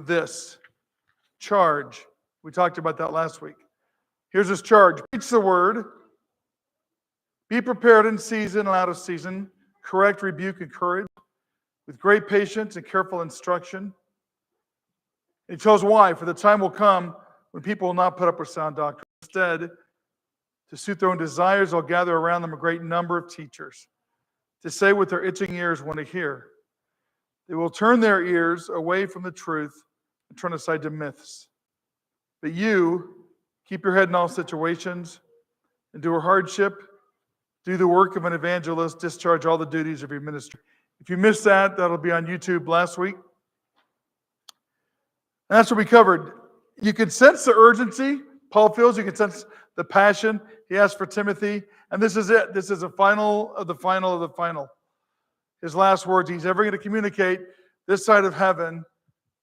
this charge. We talked about that last week. Here's his charge. Preach the word. Be prepared in season and out of season. Correct, rebuke, encourage with great patience and careful instruction. He tells why. For the time will come when people will not put up with sound doctrine. Instead, to suit their own desires, they'll gather around them a great number of teachers to say what their itching ears want to hear. They will turn their ears away from the truth and turn aside to myths. But you, keep your head in all situations, endure hardship, do the work of an evangelist, discharge all the duties of your ministry. If you missed that, that'll be on YouTube last week. And that's what we covered. You can sense the urgency Paul feels. You can sense the passion he has for Timothy. And this is it. This is the final of the final of the final. His last words he's ever going to communicate this side of heaven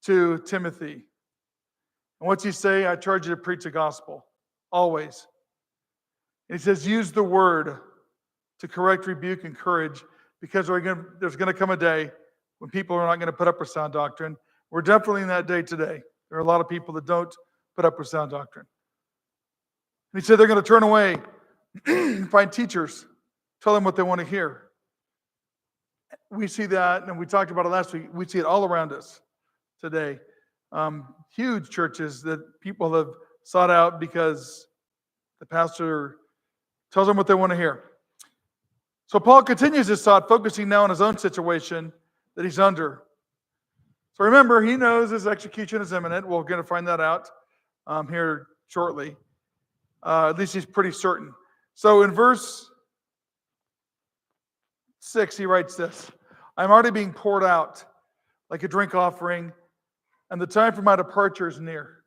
to Timothy. And what's he say? I charge you to preach the gospel, always. And he says, use the word to correct, rebuke, encourage, because there's going to come a day when people are not going to put up with sound doctrine. We're definitely in that day today. There are a lot of people that don't put up with sound doctrine. And he said they're going to turn away and find teachers, tell them what they want to hear. We see that, and we talked about it last week. We see it all around us today. Huge churches that people have sought out because the pastor tells them what they want to hear. So Paul continues his thought, focusing now on his own situation that he's under. So remember, he knows his execution is imminent. We're going to find that out here shortly. At least he's pretty certain. So in verse 6, he writes this: I'm already being poured out like a drink offering, and the time for my departure is near.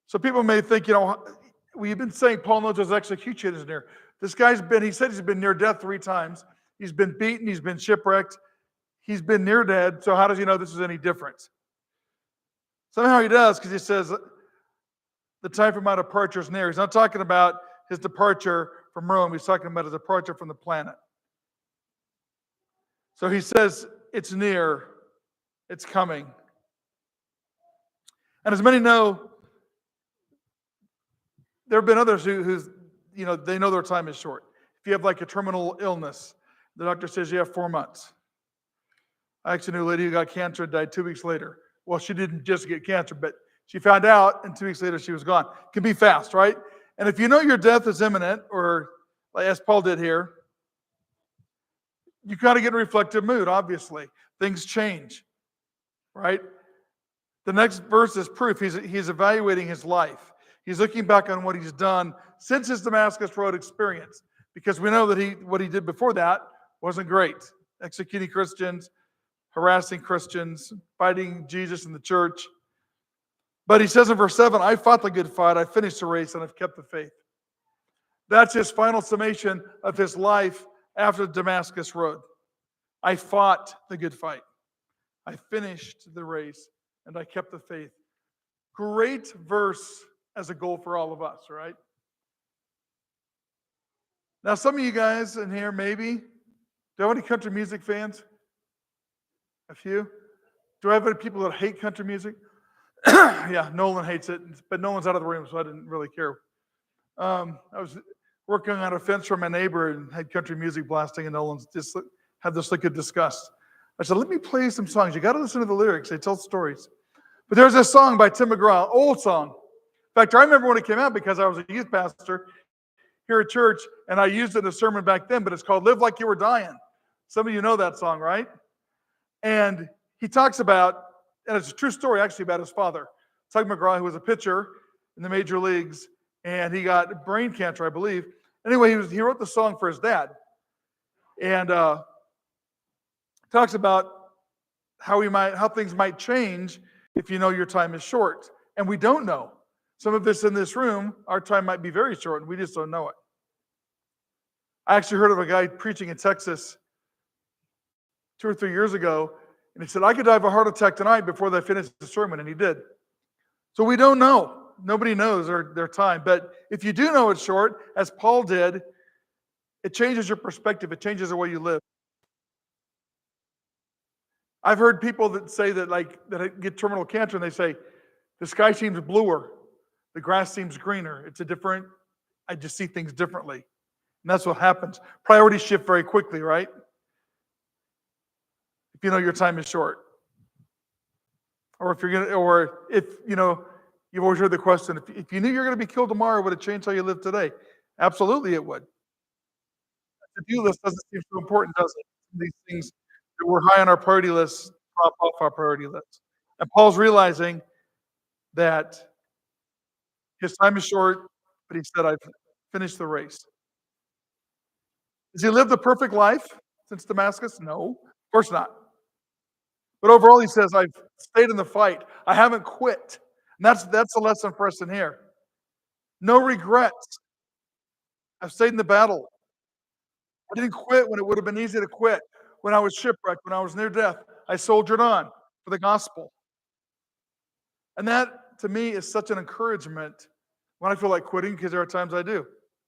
So people may think, we've been saying Paul knows his execution is near. This guy's he said he's been near death 3 times. He's been beaten, he's been shipwrecked, he's been near dead. So how does he know this is any different? Somehow he does, because he says, the time for my departure is near. He's not talking about his departure from Rome. He's talking about his departure from the planet. So he says, it's near, it's coming. And as many know, there have been others who's, they know their time is short. If you have like a terminal illness, the doctor says you have 4 months. I actually knew a lady who got cancer and died 2 weeks later. Well, she didn't just get cancer, but she found out, and 2 weeks later she was gone. It can be fast, right? And if you know your death is imminent, or like as Paul did here, you got to get in a reflective mood, obviously. Things change, right? The next verse is proof. He's evaluating his life. He's looking back on what he's done since his Damascus Road experience, because we know that what he did before that wasn't great. Executing Christians, harassing Christians, fighting Jesus in the church. But he says in verse 7, I fought the good fight, I finished the race, and I've kept the faith. That's his final summation of his life after the Damascus Road. I fought the good fight. I finished the race, and I kept the faith. Great verse as a goal for all of us, right? Now, some of you guys in here, maybe, do I have any country music fans? A few? Do I have any people that hate country music? Yeah, Nolan hates it, but Nolan's out of the room, so I didn't really care. I was working on a fence for my neighbor and had country music blasting, and Nolan's just had this look of disgust. I said, let me play some songs. You got to listen to the lyrics. They tell stories. But there's a song by Tim McGraw, old song. In fact, I remember when it came out because I was a youth pastor here at church, and I used it in a sermon back then, but it's called Live Like You Were Dying. Some of you know that song, right? And he talks about, and it's a true story actually about his father, Tug McGraw, who was a pitcher in the major leagues, and he got brain cancer, I believe. Anyway, he wrote the song for his dad. And talks about how things might change if you know your time is short. And we don't know. Some of us in this room, our time might be very short, and we just don't know it. I actually heard of a guy preaching in Texas 2 or 3 years ago, and he said, I could die of a heart attack tonight before they finish the sermon, and he did. So we don't know. Nobody knows their time. But if you do know it's short, as Paul did, it changes your perspective. It changes the way you live. I've heard people that say that that get terminal cancer and they say, the sky seems bluer, the grass seems greener. It's a different, I just see things differently. And that's what happens. Priorities shift very quickly, right? If you know your time is short. Or if you've always heard the question, if you knew you're going to be killed tomorrow, would it change how you live today? Absolutely it would. The to-do list doesn't seem so important, does it? These things that were high on our priority list drop off our priority list. And Paul's realizing that his time is short, but he said, I've finished the race. Has he lived a perfect life since Damascus? No, of course not. But overall, he says, I've stayed in the fight. I haven't quit. And that's a lesson for us in here. No regrets. I've stayed in the battle. I didn't quit when it would have been easy to quit. When I was shipwrecked, when I was near death, I soldiered on for the gospel. And that, to me, is such an encouragement when I feel like quitting, because there are times I do.